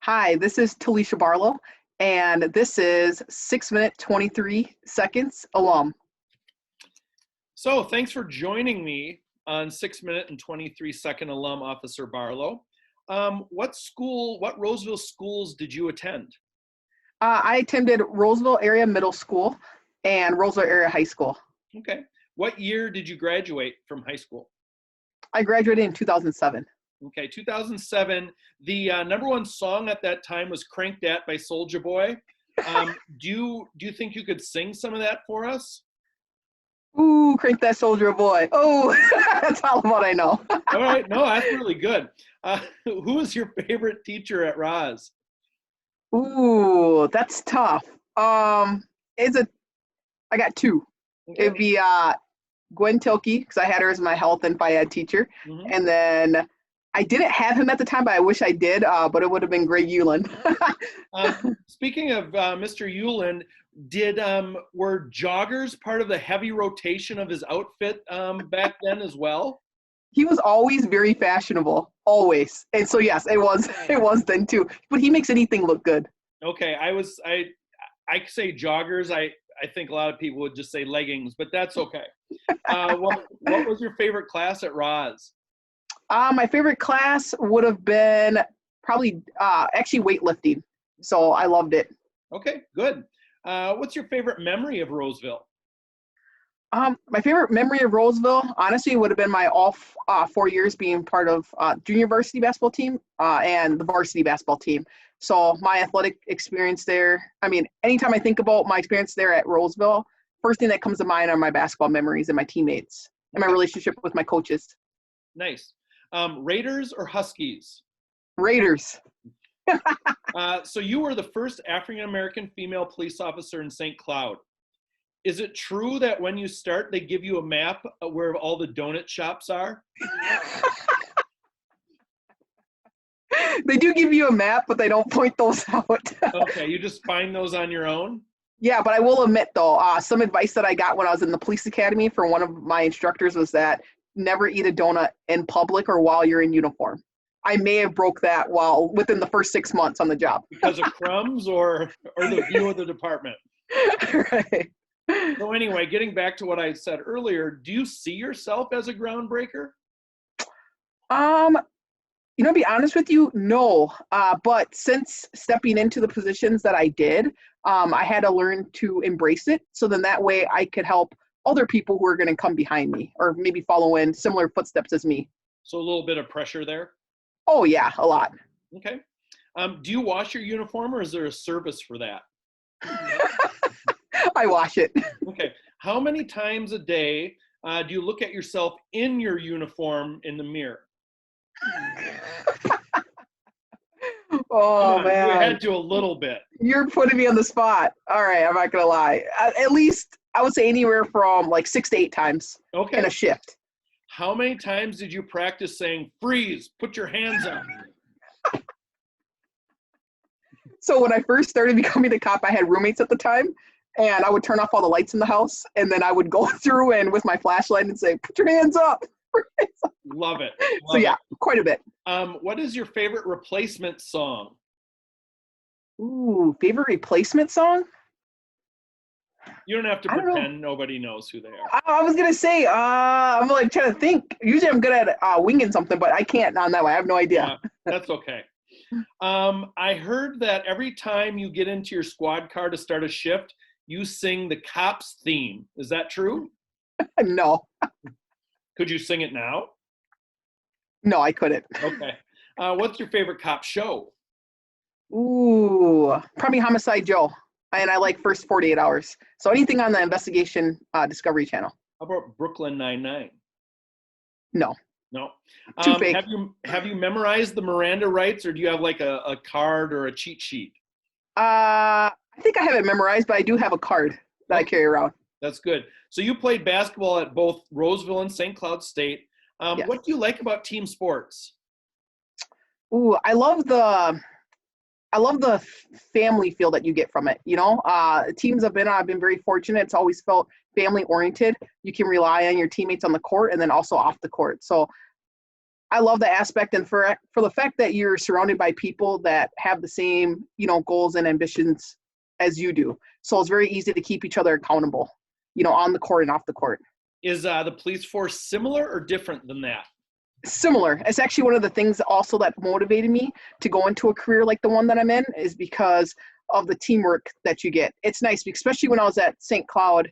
Hi, this is Talisha Barlow, and this is 6 minute 23 seconds alum. So thanks for joining me on 6 minute and 23-second alum, Officer Barlow. What Roseville schools did you attend? I attended Roseville Area Middle School and Roseville Area High School. Okay. What year did you graduate from high school? I graduated in 2007. Okay, 2007. The number one song at that time was "Crank Dat" by Soulja Boy. Do you think you could sing some of that for us? Ooh, crank that soldier boy. Oh, that's all about I know. All right, no, that's really good. Who was your favorite teacher at Roz? Ooh, that's tough. Is it? I got two. Okay. It'd be Gwen Tilkey, because I had her as my health and phys ed teacher, Mhm. and then I didn't have him at the time, but I wish I did. But it would have been Greg Euland. Speaking of Mr. Euland, were joggers part of the heavy rotation of his outfit back then as well? He was always very fashionable, always. And so yes, it was then too. But he makes anything look good. Okay, I say joggers. I think a lot of people would just say leggings, but that's okay. What was your favorite class at Roz? My favorite class would have been probably actually weightlifting. So I loved it. Okay, good. What's your favorite memory of Roseville? My favorite memory of Roseville, honestly, would have been my all 4 years being part of junior varsity basketball team and the varsity basketball team. So my athletic experience there, I mean, anytime I think about my experience there at Roseville, first thing that comes to mind are my basketball memories and my teammates and my Okay, relationship with my coaches. nice. Raiders or Huskies? Raiders. So you were the first African American female police officer in St. Cloud. Is it true that when you start, they give you a map where all the donut shops are? They do give you a map, but they don't point those out. Okay, you just find those on your own? Yeah, but I will admit though, some advice that I got when I was in the police academy from one of my instructors was that never eat a donut in public or while you're in uniform. I may have broke that while within the first 6 months on the job. Because of crumbs or the view of the department? Right. So anyway, getting back to what I said earlier, do you see yourself as a groundbreaker? Um, to be honest with you, no. But since stepping into the positions that I did, I had to learn to embrace it. So then that way I could help other people who are going to come behind me or maybe follow in similar footsteps as me. So a little bit of pressure there. Oh yeah, a lot. Okay. Do you wash your uniform or is there a service for that? I wash it. Okay. How many times a day do you look at yourself in your uniform in the mirror? Come Oh on, you man, had to a little bit. you're putting me on the spot. All right, I'm not gonna lie. At least I would say anywhere from like 6 to 8 times in Okay. a shift. How many times did you practice saying, freeze, put your hands up? So when I first started becoming a cop, I had roommates at the time, and I would turn off all the lights in the house, and then I would go through and with my flashlight and say, "Put your hands up." Love it. So Love yeah, it. quite a bit. What is your favorite replacement song? Ooh, favorite replacement song? You don't have to I don't know. pretend nobody knows who they are. I was gonna say, I'm like trying to think. Usually I'm good at winging something, but I can't on that way. I have no idea. That's okay. I heard that every time you get into your squad car to start a shift, you sing the cops theme. Is that true? No, Could you sing it now? no, I couldn't. Okay. What's your favorite cop show? Ooh, probably Homicide Joe. And I like First 48 Hours. So anything on the investigation Discovery Channel. How about Brooklyn Nine-Nine? No, No. too fake. Have you memorized the Miranda rights, or do you have like a card or a cheat sheet? I think I have it memorized, but I do have a card that I Okay, carry around. that's good. So you played basketball at both Roseville and St. Cloud State. Yes. What do you like about team sports? Ooh, I love the family feel that you get from it. Teams I've been very fortunate. It's always felt family oriented. You can rely on your teammates on the court and then also off the court. So I love the aspect, and for the fact that you're surrounded by people that have the same, goals and ambitions as you do. So it's very easy to keep each other accountable, on the court and off the court. Is the police force similar or different than that? Similar. It's actually one of the things also that motivated me to go into a career like the one that I'm in, is because of the teamwork that you get. It's nice, especially when I was at St. Cloud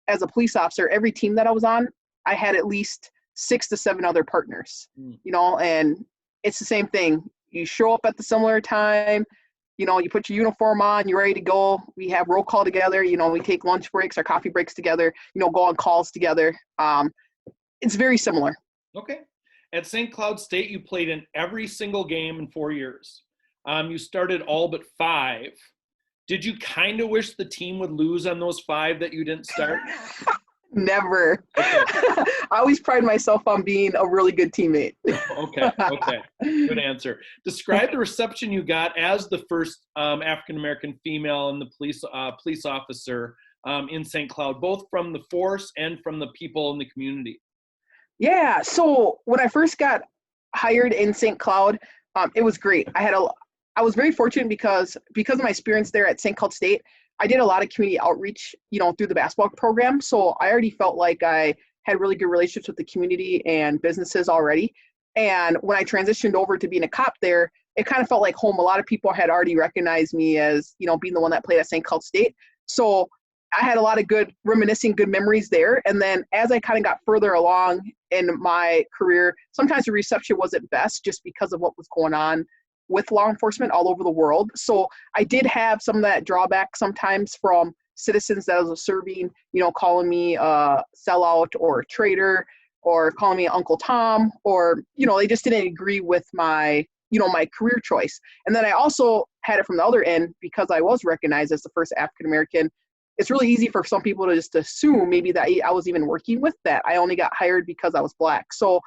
as a police officer. Every team that I was on, I had at least 6 to 7 other partners, and it's the same thing. You show up at the similar time, you put your uniform on, you're ready to go. We have roll call together, we take lunch breaks or coffee breaks together, go on calls together. It's very similar. Okay. At St. Cloud State, you played in every single game in 4 years. You started all but 5. Did you kind of wish the team would lose on those 5 that you didn't start? Never. Okay. I always pride myself on being a really good teammate. Okay. Good answer. Describe the reception you got as the first African-American female and the police officer in St. Cloud, both from the force and from the people in the community. Yeah. So when I first got hired in St. Cloud, it was great. I was very fortunate because of my experience there at St. Cloud State. I did a lot of community outreach, through the basketball program. So I already felt like I had really good relationships with the community and businesses already. And when I transitioned over to being a cop there, it kind of felt like home. A lot of people had already recognized me as, being the one that played at St. Cloud State. So I had a lot of good memories there. And then as I kind of got further along in my career, sometimes the reception wasn't best just because of what was going on with law enforcement all over the world. So I did have some of that drawback sometimes from citizens that I was serving, calling me a sellout or a traitor, or calling me Uncle Tom, or, they just didn't agree with my, my career choice. And then I also had it from the other end, because I was recognized as the first African-American. It's really easy for some people to just assume maybe that I was even working with that. I only got hired because I was Black. So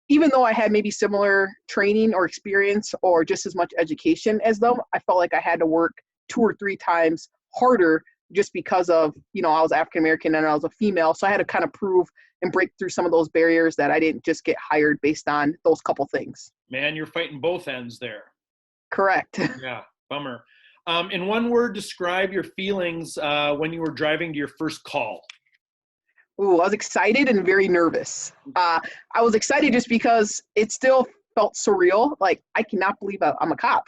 even though I had maybe similar training or experience or just as much education as them, I felt like I had to work 2 or 3 times harder just because of, I was African-American and I was a female. So I had to kind of prove and break through some of those barriers that I didn't just get hired based on those couple things. Man, you're fighting both ends there. Correct. Yeah, bummer. In one word, describe your feelings when you were driving to your first call. Ooh, I was excited and very nervous. I was excited just because it still felt surreal. Like, I cannot believe I'm a cop.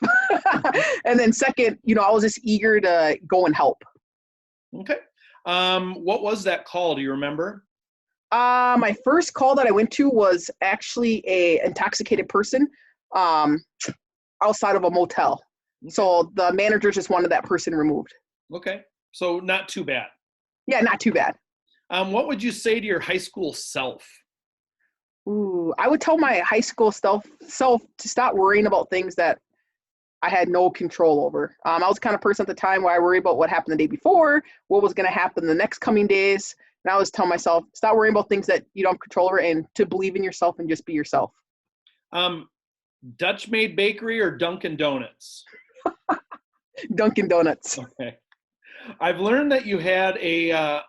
And then second, I was just eager to go and help. Okay. What was that call? Do you remember? My first call that I went to was actually a intoxicated person outside of a motel. Okay. So the manager just wanted that person removed. Okay. So not too bad. Yeah, not too bad. What would you say to your high school self? Ooh, I would tell my high school self to stop worrying about things that I had no control over. I was the kind of person at the time where I worried about what happened the day before, what was going to happen the next coming days. And I was telling myself, stop worrying about things that you don't have control over, and to believe in yourself and just be yourself. Dutch Made Bakery or Dunkin' Donuts? Dunkin' Donuts. Okay. I've learned that you had a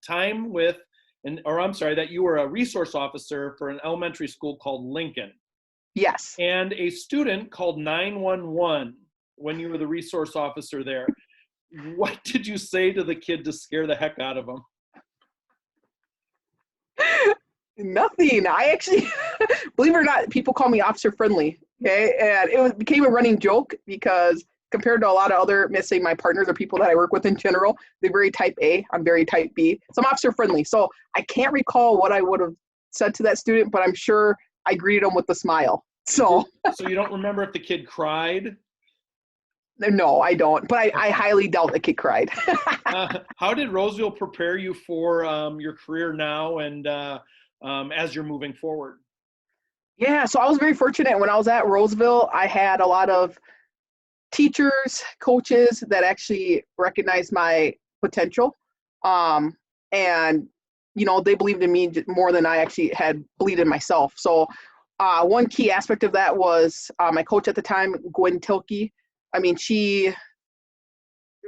time with, that you were a resource officer for an elementary school called Lincoln. Yes. And a student called 911 when you were the resource officer there. What did you say to the kid to scare the heck out of him? Nothing. I actually, believe it or not, people call me officer friendly. Okay. And it became a running joke because compared to a lot of other, my partners or people that I work with in general, they're very type A, I'm very type B. So I'm officer friendly. So I can't recall what I would have said to that student, but I'm sure I greeted him with a smile. So you don't remember if the kid cried? No, I don't. But I highly doubt the kid cried. How did Roseville prepare you for your career now and as you're moving forward? Yeah, so I was very fortunate. When I was at Roseville, I had a lot of teachers, coaches that actually recognized my potential. And, they believed in me more than I actually had believed in myself. So one key aspect of that was my coach at the time, Gwen Tilke. I mean, she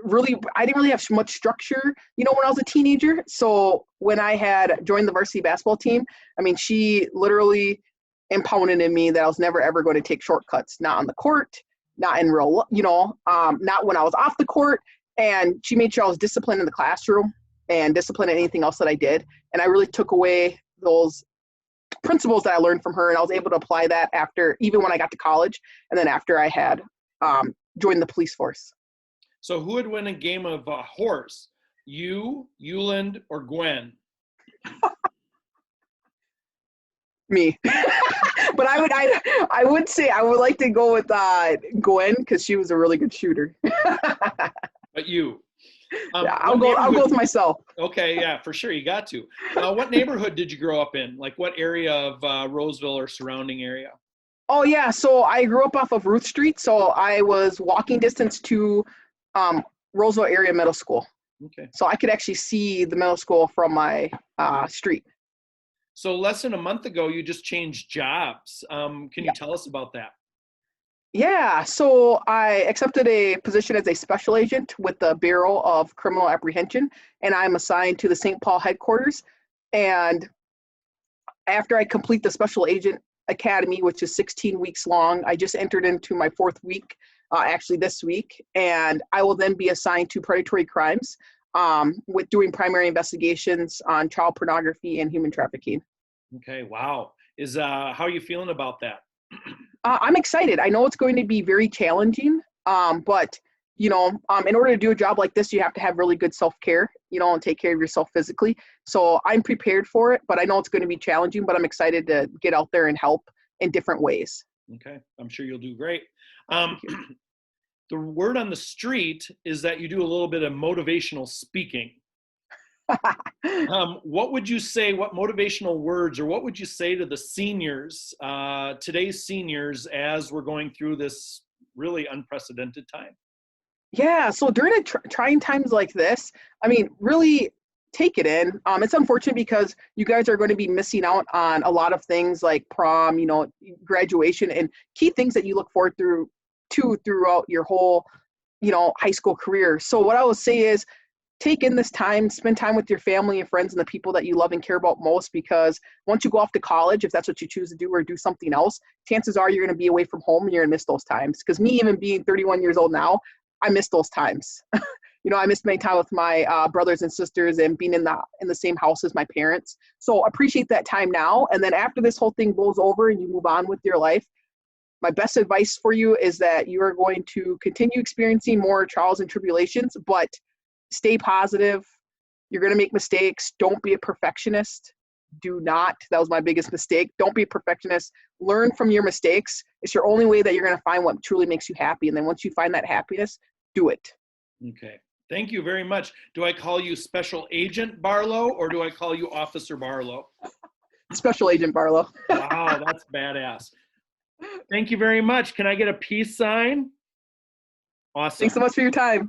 I didn't really have much structure, when I was a teenager. So when I had joined the varsity basketball team, I mean, she literally impounded in me that I was never ever going to take shortcuts, not on the court, not in real, not when I was off the court. And she made sure I was disciplined in the classroom and disciplined in anything else that I did. And I really took away those principles that I learned from her, and I was able to apply that even when I got to college, and then after I had joined the police force. So who would win a game of horse? You, Euland, or Gwen? Me. But I would say I would like to go with Gwen, because she was a really good shooter. But you? Yeah, I'll go with myself. Okay, yeah, for sure. You got to. What neighborhood did you grow up in? Like what area of Roseville or surrounding area? Oh, yeah. So I grew up off of Ruth Street. So I was walking distance to Roseville Area Middle School. Okay. So I could actually see the middle school from my street. So less than a month ago, you just changed jobs. Can you tell us about that? Yeah, so I accepted a position as a special agent with the Bureau of Criminal Apprehension, and I'm assigned to the St. Paul headquarters. And after I complete the Special Agent Academy, which is 16 weeks long, I just entered into my 4th week, actually this week, and I will then be assigned to predatory crimes with doing primary investigations on child pornography and human trafficking. Okay, wow. How are you feeling about that? I'm excited. I know it's going to be very challenging, but in order to do a job like this, you have to have really good self-care, and take care of yourself physically. So I'm prepared for it, but I know it's going to be challenging, but I'm excited to get out there and help in different ways. Okay, I'm sure you'll do great. The word on the street is that you do a little bit of motivational speaking. What would you say, what motivational words, or what would you say to the seniors, today's seniors, as we're going through this really unprecedented time? Yeah, so during trying times like this, I mean, really take it in. It's unfortunate because you guys are going to be missing out on a lot of things like prom, graduation, and key things that you look forward to throughout your whole, high school career. So what I will say is, take in this time, spend time with your family and friends and the people that you love and care about most, because once you go off to college, if that's what you choose to do or do something else, chances are you're going to be away from home and you're going to miss those times. Because me, even being 31 years old now, I miss those times. I miss spending time with my brothers and sisters and being in the same house as my parents. So appreciate that time now. And then after this whole thing blows over and you move on with your life, my best advice for you is that you are going to continue experiencing more trials and tribulations, but stay positive. You're going to make mistakes. Don't be a perfectionist. Do not. That was my biggest mistake. Don't be a perfectionist. Learn from your mistakes. It's your only way that you're going to find what truly makes you happy. And then once you find that happiness, do it. Okay. Thank you very much. Do I call you Special Agent Barlow or do I call you Officer Barlow? Special Agent Barlow. Wow, that's badass. Thank you very much. Can I get a peace sign? Awesome. Thanks so much for your time.